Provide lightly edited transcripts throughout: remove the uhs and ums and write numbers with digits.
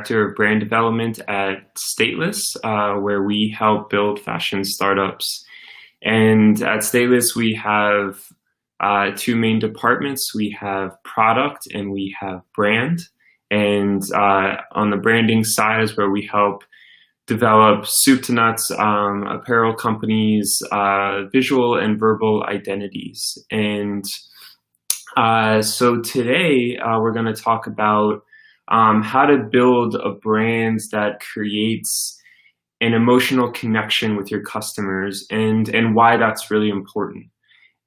Director of Brand Development at Stateless, where we help build fashion startups. And at Stateless, we have two main departments. We have product and we have brand. And on the branding side is where we help develop soup to nuts apparel companies, visual and verbal identities. And so today we're going to talk about how to build a brand that creates an emotional connection with your customers, and why that's really important.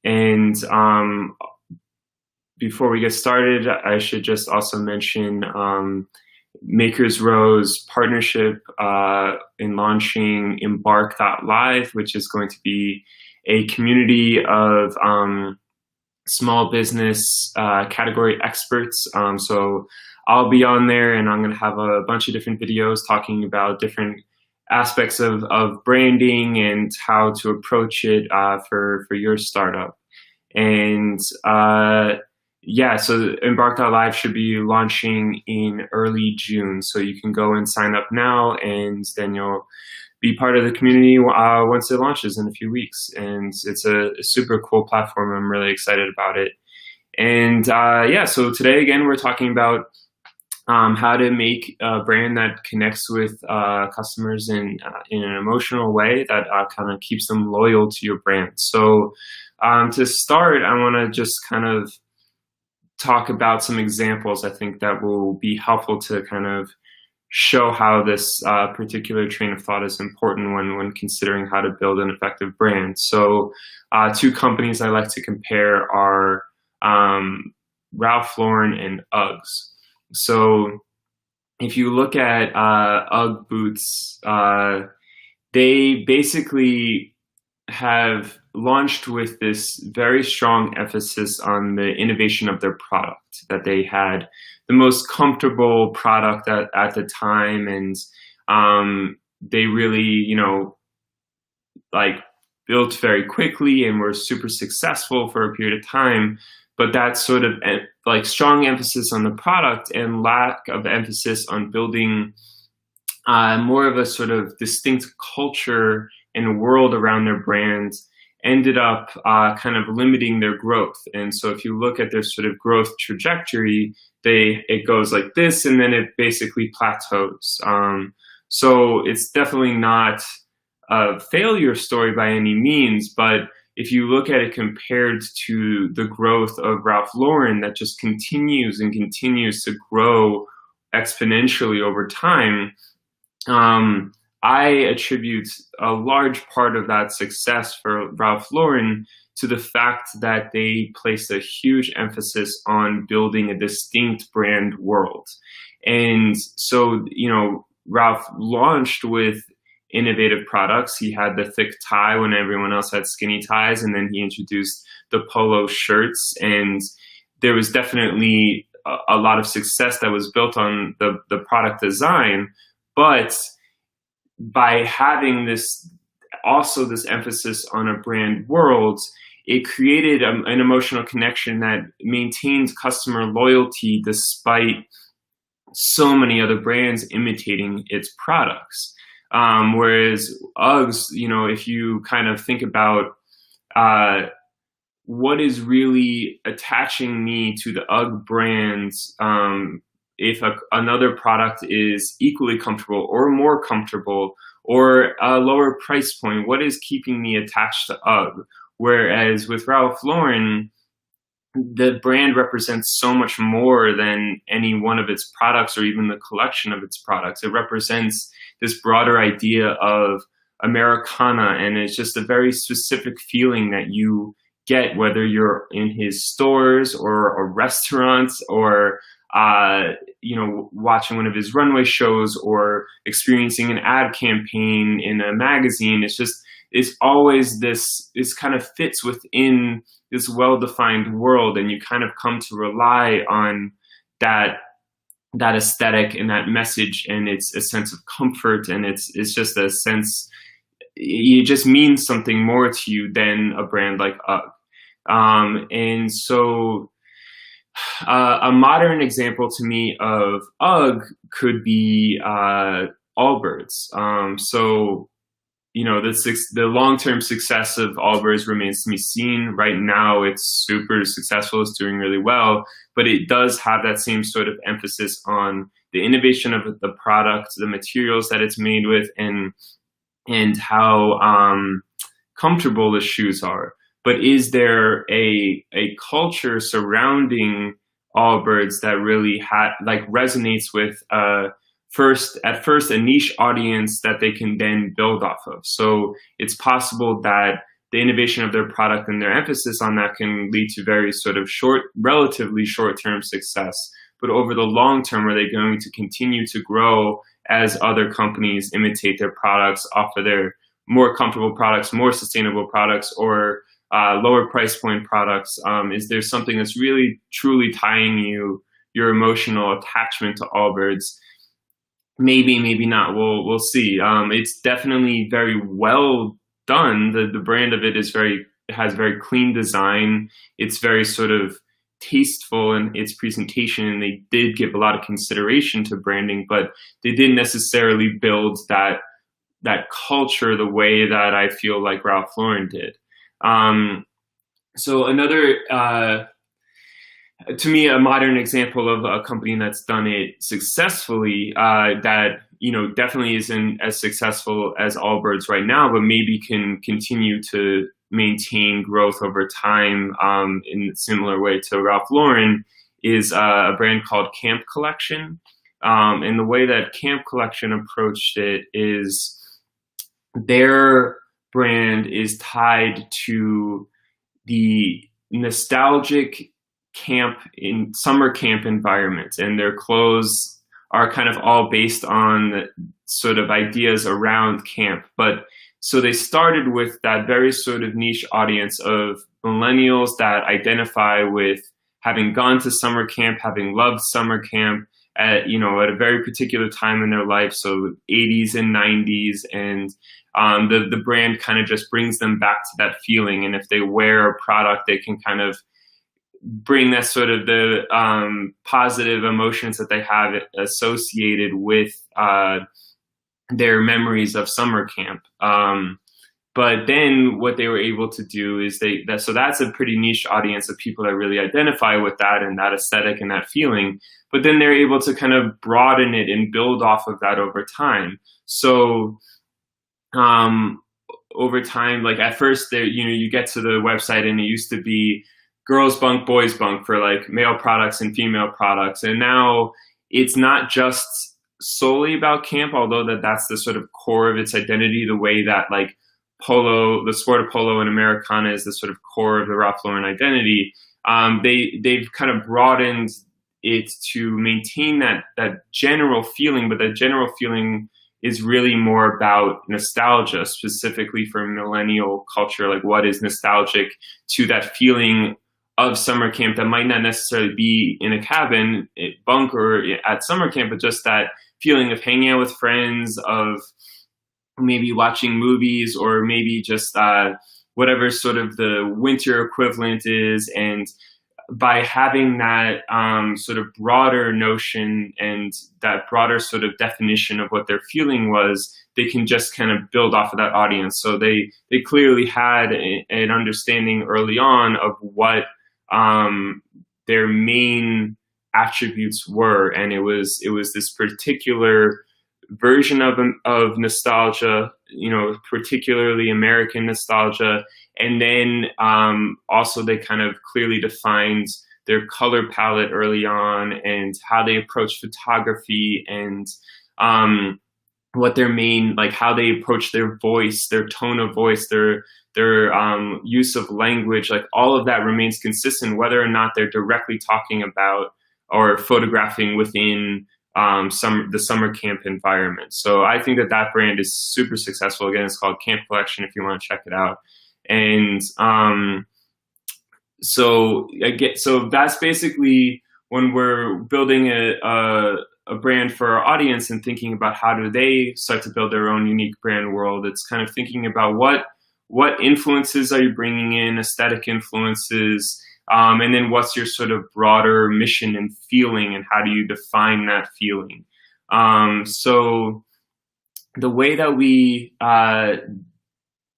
And before we get started, I should just also mention Makers Row's partnership in launching Embark.live, which is going to be a community of small business category experts. So I'll be on there and I'm going to have a bunch of different videos talking about different aspects of branding and how to approach it for your startup. And yeah, so Embark.live should be launching in early June. So you can go and sign up now, and then you'll be part of the community once it launches in a few weeks. And it's a super cool platform. I'm really excited about it. And yeah, so today again, we're talking about how to make a brand that connects with customers in an emotional way that kind of keeps them loyal to your brand. So to start, I want to just kind of talk about some examples I think that will be helpful to kind of show how this particular train of thought is important when considering how to build an effective brand. So two companies I like to compare are Ralph Lauren and Uggs. So if you look at Ugg boots, they basically have launched with this very strong emphasis on the innovation of their product, that they had the most comfortable product at the time, and they really, like built very quickly and were super successful for a period of time. But that sort of like strong emphasis on the product and lack of emphasis on building more of a sort of distinct culture and world around their brand ended up kind of limiting their growth. And so if you look at their sort of growth trajectory, it goes like this, and then it basically plateaus. So it's definitely not a failure story by any means, but if you look at it compared to the growth of Ralph Lauren that just continues and continues to grow exponentially over time, I attribute a large part of that success for Ralph Lauren to the fact that they placed a huge emphasis on building a distinct brand world. And so, Ralph launched with innovative products. He had the thick tie when everyone else had skinny ties, and then he introduced the polo shirts, and there was definitely a lot of success that was built on the product design. But by having this emphasis on a brand world, it created an emotional connection that maintained customer loyalty despite so many other brands imitating its products. Whereas Uggs, if you kind of think about what is really attaching me to the Ugg brand, if another product is equally comfortable or more comfortable or a lower price point, what is keeping me attached to Ugg? Whereas with Ralph Lauren, the brand represents so much more than any one of its products or even the collection of its products. It represents this broader idea of Americana, and it's just a very specific feeling that you get whether you're in his stores or a restaurant or watching one of his runway shows or experiencing an ad campaign in a magazine. It's always this kind of fits within this well-defined world, and you kind of come to rely on that aesthetic and that message, and it's a sense of comfort, and it's just a sense, it just means something more to you than a brand like Ugg. And so A modern example to me of UGG could be Allbirds. So you know, the long-term success of Allbirds remains to be seen. Right now, it's super successful. It's doing really well, but it does have that same sort of emphasis on the innovation of the product, the materials that it's made with, and how comfortable the shoes are. But is there a culture surrounding Allbirds that really resonates with at first a niche audience that they can then build off of? So it's possible that the innovation of their product and their emphasis on that can lead to very sort of relatively short-term success. But over the long term, are they going to continue to grow as other companies imitate their products, offer their more comfortable products, more sustainable products, or lower price point products? Is there something that's really truly tying your emotional attachment to Allbirds? Maybe, maybe not. We'll see. It's definitely very well done. The brand of it has very clean design. It's very sort of tasteful in its presentation, and they did give a lot of consideration to branding, but they didn't necessarily build that culture the way that I feel like Ralph Lauren did. So another, to me, a modern example of a company that's done it successfully, that, you know, definitely isn't as successful as Allbirds right now, but maybe can continue to maintain growth over time in a similar way to Ralph Lauren, is a brand called Camp Collection. And the way that Camp Collection approached it is their brand is tied to the nostalgic summer camp environment, and their clothes are kind of all based on sort of ideas around camp. But so they started with that very sort of niche audience of millennials that identify with having gone to summer camp, having loved summer camp at a very particular time in their life, so 80s and 90s, and the brand kind of just brings them back to that feeling. And if they wear a product, they can kind of bring that sort of the positive emotions that they have associated with their memories of summer camp. But then what they were able to do is so that's a pretty niche audience of people that really identify with that and that aesthetic and that feeling. But then they're able to kind of broaden it and build off of that over time. So over time, like at first there, you get to the website and it used to be girls bunk, boys bunk for like male products and female products. And now it's not just solely about camp, although that's the sort of core of its identity, the way that like polo, the sport of polo and Americana is the sort of core of the Ralph Lauren identity. They've kind of broadened it to maintain that general feeling, but that general feeling is really more about nostalgia, specifically for millennial culture. Like, what is nostalgic to that feeling of summer camp that might not necessarily be in a cabin, bunk, or at summer camp, but just that feeling of hanging out with friends, of maybe watching movies, or maybe just whatever sort of the winter equivalent is. And by having that sort of broader notion and that broader sort of definition of what their feeling was, they can just kind of build off of that audience. So they clearly had an understanding early on of what their main attributes were, and it was this particular version of nostalgia, particularly American nostalgia. And then also they kind of clearly defined their color palette early on, and how they approach photography, and what their main, like how they approach their voice, their tone of voice, their use of language. Like all of that remains consistent, whether or not they're directly talking about or photographing within the summer camp environment. So I think that brand is super successful. Again, it's called Camp Collection if you want to check it out. And so that's basically when we're building a brand for our audience and thinking about how do they start to build their own unique brand world. It's kind of thinking about what influences are you bringing in, aesthetic influences, And then what's your sort of broader mission and feeling, and how do you define that feeling? So the way that we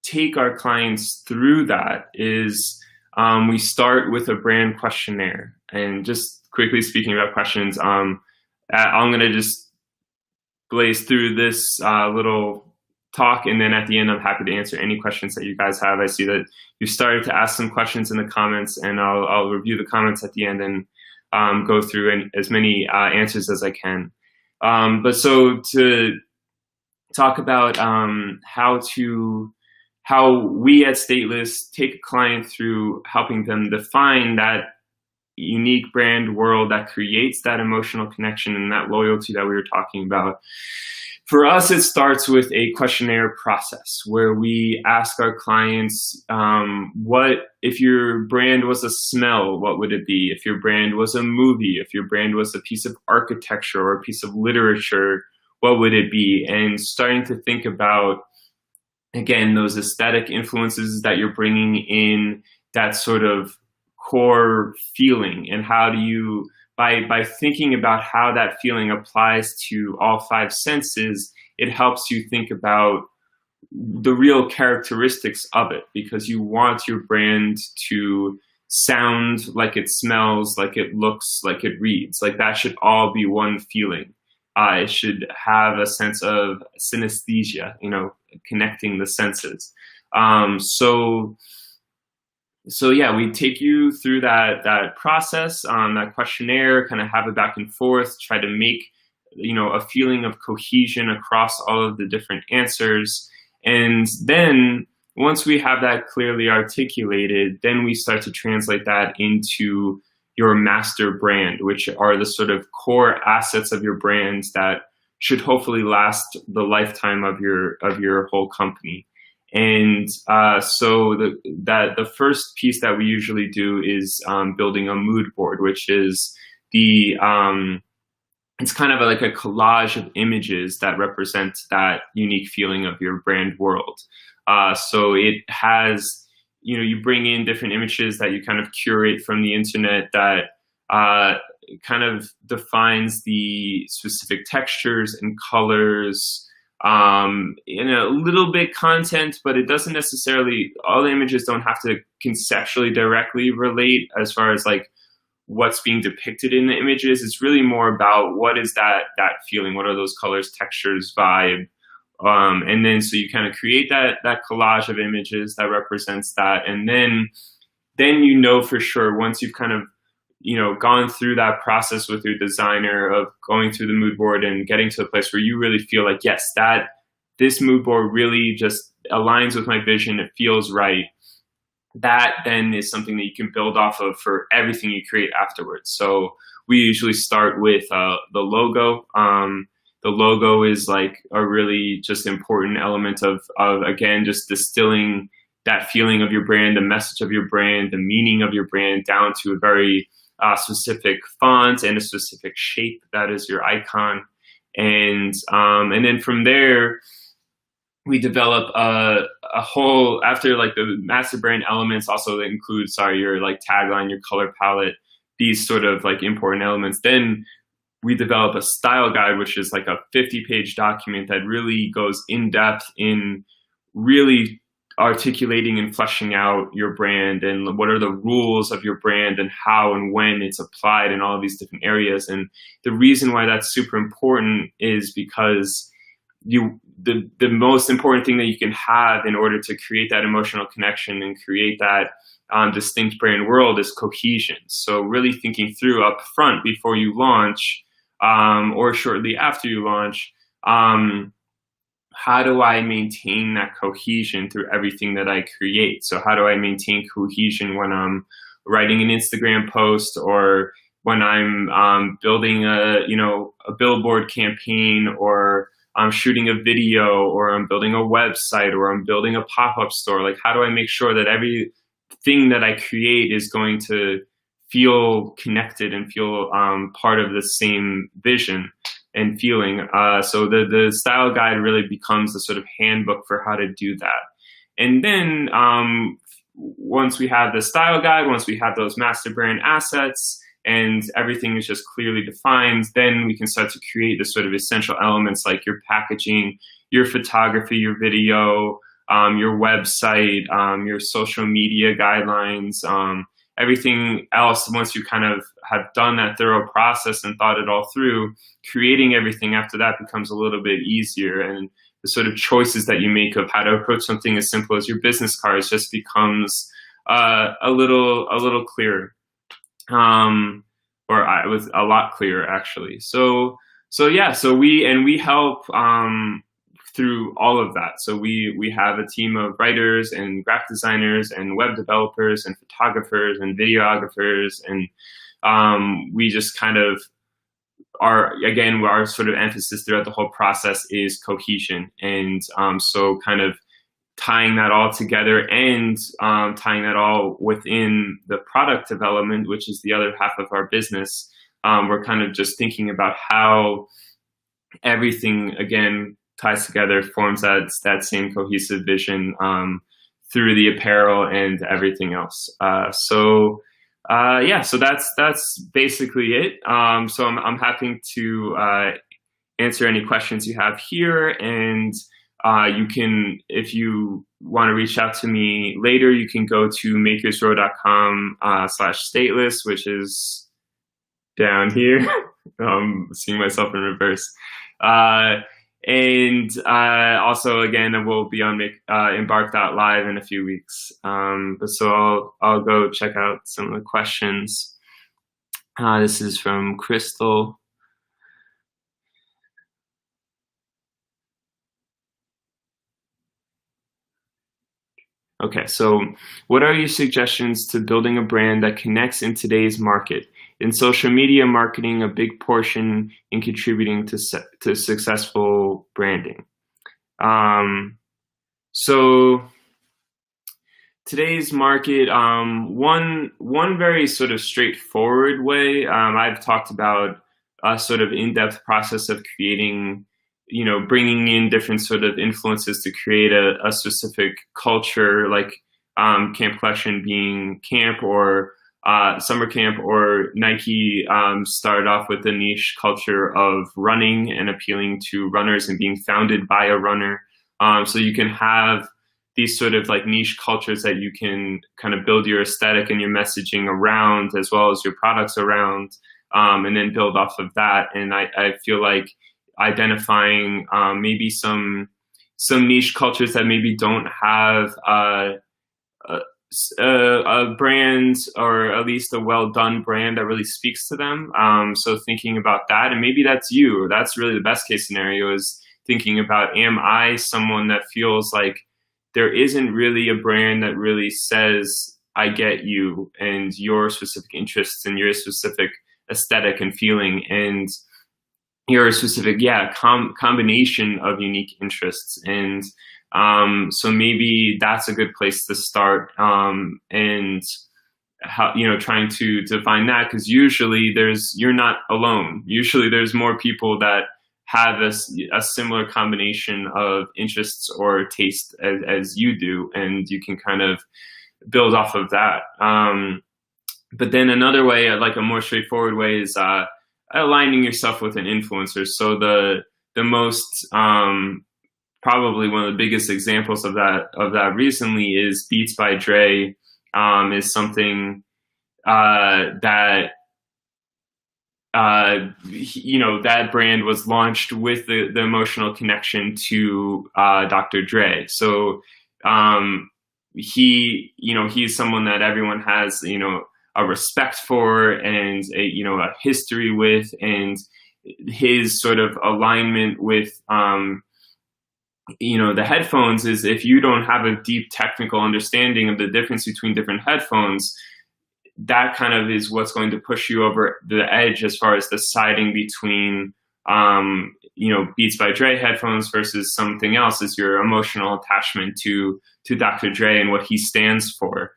take our clients through that is we start with a brand questionnaire. And just quickly speaking about questions, I'm going to just blaze through this little talk, and then at the end I'm happy to answer any questions that you guys have. I see that you started to ask some questions in the comments, and I'll review the comments at the end and go through as many answers as I can. But so to talk about how we at Stateless take a client through helping them define that unique brand world that creates that emotional connection and that loyalty that we were talking about. For us, it starts with a questionnaire process where we ask our clients, what if your brand was a smell, what would it be? If your brand was a movie, if your brand was a piece of architecture or a piece of literature, what would it be? And starting to think about, again, those aesthetic influences that you're bringing in, that sort of core feeling, and how do you, by thinking about how that feeling applies to all five senses, it helps you think about the real characteristics of it, because you want your brand to sound like it smells, like it looks, like it reads. Like that should all be one feeling. It should have a sense of synesthesia, connecting the senses. So yeah, we take you through that process, that questionnaire, kind of have a back and forth, try to make a feeling of cohesion across all of the different answers. And then once we have that clearly articulated, then we start to translate that into your master brand, which are the sort of core assets of your brand that should hopefully last the lifetime of your whole company. And so the first piece that we usually do is building a mood board, which is it's kind of like a collage of images that represent that unique feeling of your brand world. So it has, you bring in different images that you kind of curate from the internet that kind of defines the specific textures and colors, in a little bit content, but it doesn't necessarily, all the images don't have to conceptually directly relate as far as like what's being depicted in the images. It's really more about what is that feeling, what are those colors, textures, vibe. And then so you kind of create that collage of images that represents that. And then for sure, once you've kind of gone through that process with your designer of going through the mood board and getting to the place where you really feel like, yes, this mood board really just aligns with my vision, it feels right, that then is something that you can build off of for everything you create afterwards. So we usually start with the logo. The logo is like a really just important element of again, just distilling that feeling of your brand, the message of your brand, the meaning of your brand down to a very specific font and a specific shape that is your icon. And then from there, we develop a whole, after like the master brand elements also include, your like tagline, your color palette, these sort of like important elements. Then we develop a style guide, which is like a 50-page document that really goes in depth in really articulating and fleshing out your brand and what are the rules of your brand and how and when it's applied in all of these different areas. And the reason why that's super important is because the most important thing that you can have in order to create that emotional connection and create that distinct brand world is cohesion. So really thinking through up front before you launch or shortly after you launch, how do I maintain that cohesion through everything that I create? So how do I maintain cohesion when I'm writing an Instagram post, or when I'm building a billboard campaign, or I'm shooting a video, or I'm building a website, or I'm building a pop-up store? Like, how do I make sure that everything that I create is going to feel connected and feel part of the same vision and feeling? So the style guide really becomes the sort of handbook for how to do that. And then once we have the style guide, once we have those master brand assets, and everything is just clearly defined, then we can start to create the sort of essential elements like your packaging, your photography, your video, your website, your social media guidelines, everything else. Once you kind of have done that thorough process and thought it all through, creating everything after that becomes a little bit easier. And the sort of choices that you make of how to approach something as simple as your business cards just becomes a little clearer, or it was a lot clearer actually. So we help through all of that. So we have a team of writers and graphic designers and web developers and photographers and videographers, and we just kind of our sort of emphasis throughout the whole process is cohesion. And so kind of tying that all together and tying that all within the product development, which is the other half of our business, we're kind of just thinking about how everything, again, ties together, forms that same cohesive vision through the apparel and everything else. So that's basically it. So I'm happy to answer any questions you have here, and you can, if you want to reach out to me later, you can go to makersrow.com/stateless, which is down here. Seeing myself in reverse. And also, again, we'll be on Embark.live in a few weeks. But so I'll go check out some of the questions. This is from Crystal. Okay, so what are your suggestions to building a brand that connects in today's market? In social media marketing, a big portion in contributing to successful branding. So today's market, one very sort of straightforward way, I've talked about a sort of in-depth process of creating, bringing in different sort of influences to create a specific culture, like Camp Collection being camp, or summer camp, or Nike started off with the niche culture of running and appealing to runners and being founded by a runner. So you can have these sort of like niche cultures that you can kind of build your aesthetic and your messaging around, as well as your products around, and then build off of that. And I feel like identifying maybe some niche cultures that maybe don't have a brand, or at least a well-done brand that really speaks to them. So thinking about that, and maybe that's you. That's really the best case scenario, is thinking about, am I someone that feels like there isn't really a brand that really says, I get you and your specific interests and your specific aesthetic and feeling and your specific, combination of unique interests. And so maybe that's a good place to start, and how, trying to find that, because usually you're not alone. Usually there's more people that have a similar combination of interests or taste as you do, and you can kind of build off of that. But then another way, like a more straightforward way, is aligning yourself with an influencer. So the most probably one of the biggest examples of that recently is Beats by Dre. Is something that that brand was launched with the emotional connection to Dr. Dre. So he's someone that everyone has a respect for and a history with, and his sort of alignment with the headphones is, if you don't have a deep technical understanding of the difference between different headphones, that kind of is what's going to push you over the edge as far as deciding between Beats by Dre headphones versus something else, is your emotional attachment to Dr. Dre and what he stands for.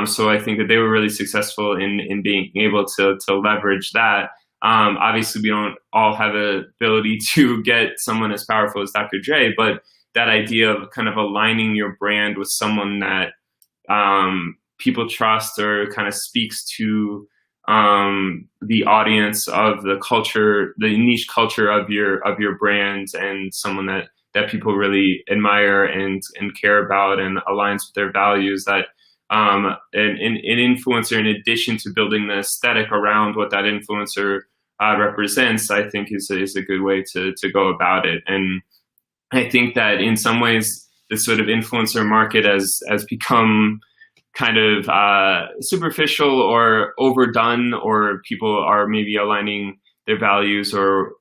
So I think that they were really successful in being able to leverage that. Obviously, we don't all have the ability to get someone as powerful as Dr. Dre, but that idea of kind of aligning your brand with someone that people trust or kind of speaks to the audience of the culture, the niche culture of your brand, and someone that people really admire and care about and aligns with their values. That an influencer, in addition to building the aesthetic around what that influencer represents, I think is a good way to go about it. And I think that in some ways, this sort of influencer market has become kind of superficial or overdone, or people are maybe aligning their values or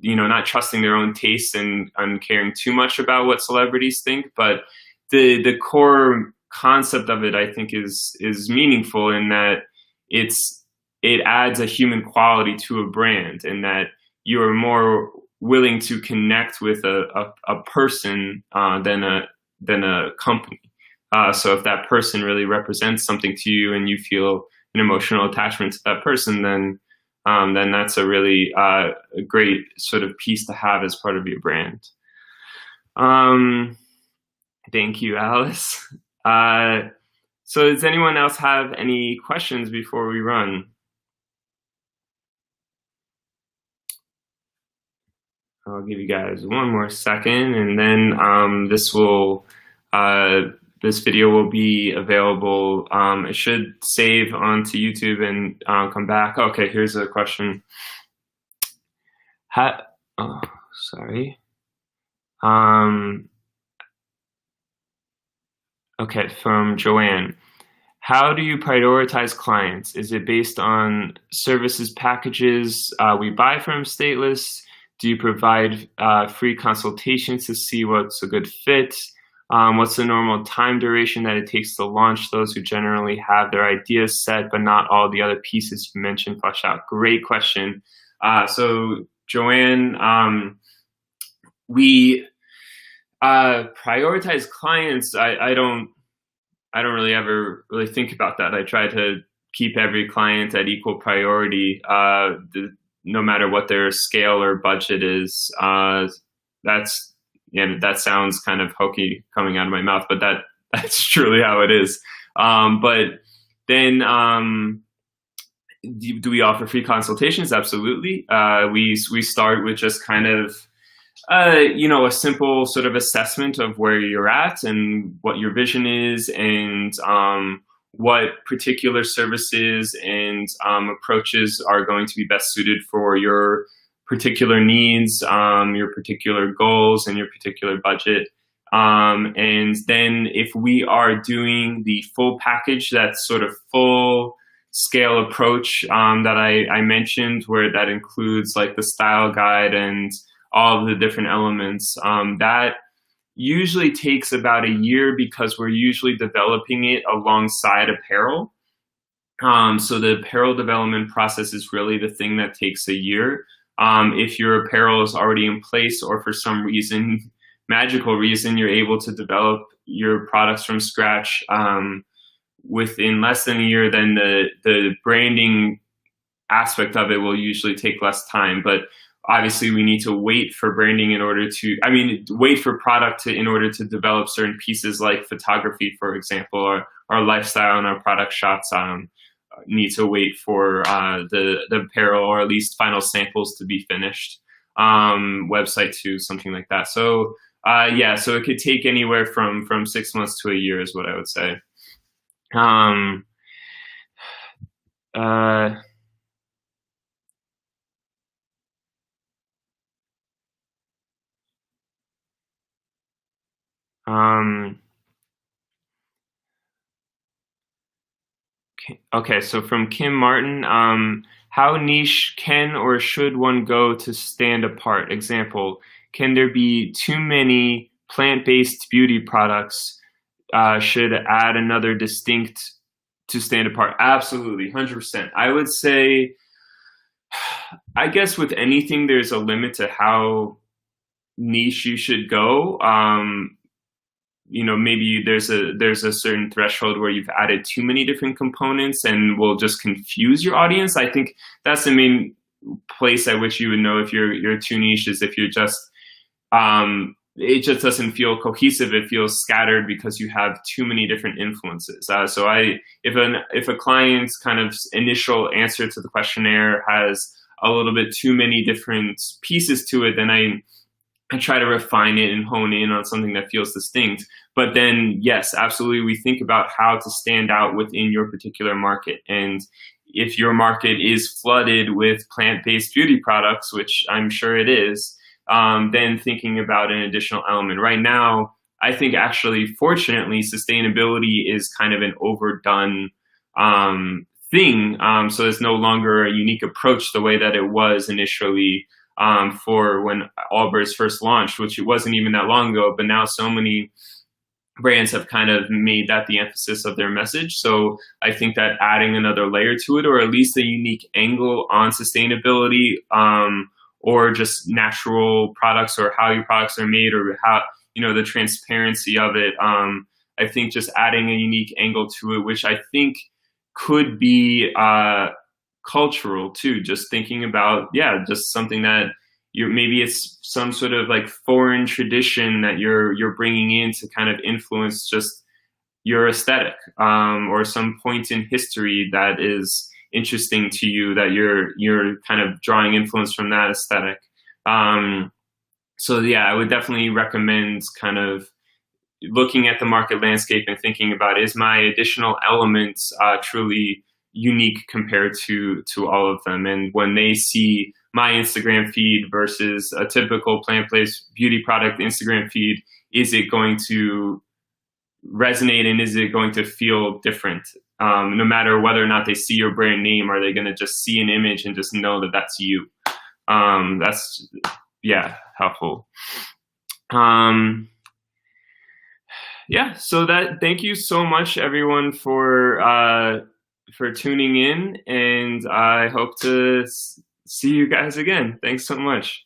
not trusting their own tastes and caring too much about what celebrities think. But the core concept of it, I think, is meaningful in that it adds a human quality to a brand, and that you are more willing to connect with a person than a company. So if that person really represents something to you and you feel an emotional attachment to that person, then that's a really a great sort of piece to have as part of your brand. Thank you, Alice. So does anyone else have any questions before we run? I'll give you guys one more second, and then this video will be available. It should save onto YouTube and come back. Okay, here's a question. Sorry. Okay, from Joanne. How do you prioritize clients? Is it based on services packages we buy from Stateless? Do you provide free consultations to see what's a good fit? What's the normal time duration that it takes to launch those who generally have their ideas set, but not all the other pieces you mentioned fleshed out? Great question. So Joanne, we prioritize clients. I don't really ever really think about that. I try to keep every client at equal priority, no matter what their scale or budget is. That sounds kind of hokey coming out of my mouth, but that's truly how it is. But then, do we offer free consultations? Absolutely. We start with just kind of a simple sort of assessment of where you're at and what your vision is, and what particular services and approaches are going to be best suited for your particular needs, your particular goals, and your particular budget. And then if we are doing the full package, that sort of full scale approach that I mentioned, where that includes like the style guide and all of the different elements, that usually takes about a year, because we're usually developing it alongside apparel. So the apparel development process is really the thing that takes a year. If your apparel is already in place, or for some reason, magical reason, you're able to develop your products from scratch within less than a year, then the branding aspect of it will usually take less time. But obviously we need to wait for branding wait for product in order to develop certain pieces, like photography, for example, or our lifestyle and our product shots need to wait for the apparel, or at least final samples, to be finished. Website too, something like that. So so it could take anywhere from 6 months to a year is what I would say. Okay, so from Kim Martin, how niche can or should one go to stand apart? Example, can there be too many plant-based beauty products? Should add another distinct to stand apart? Absolutely, 100%. I would say, I guess with anything, there's a limit to how niche you should go. Maybe there's a certain threshold where you've added too many different components and will just confuse your audience. I think that's the main place at which you would know if you're too niche, is if you're just it just doesn't feel cohesive. It feels scattered because you have too many different influences. So if a client's kind of initial answer to the questionnaire has a little bit too many different pieces to it, then I try to refine it and hone in on something that feels distinct. But then, yes, absolutely, we think about how to stand out within your particular market. And if your market is flooded with plant-based beauty products, which I'm sure it is, then thinking about an additional element. Right now, I think actually, fortunately, sustainability is kind of an overdone thing. So there's no longer a unique approach the way that it was initially for when Allbirds first launched, which it wasn't even that long ago. But now so many brands have kind of made that the emphasis of their message. So I think that adding another layer to it, or at least a unique angle on sustainability, or just natural products, or how your products are made, or how, the transparency of it. I think just adding a unique angle to it, which I think could be cultural too. Just thinking about, just something that maybe it's some sort of like foreign tradition that you're bringing in to kind of influence just your aesthetic, or some point in history that is interesting to you, that you're kind of drawing influence from that aesthetic. So I would definitely recommend kind of looking at the market landscape and thinking about, is my additional elements truly unique compared to all of them? And when they see my Instagram feed versus a typical plant-based beauty product Instagram feed, is it going to resonate, and is it going to feel different? No matter whether or not they see your brand name, are they going to just see an image and just know that that's you? That's helpful. So thank you so much, everyone, for tuning in, and I hope to see you guys again. Thanks so much.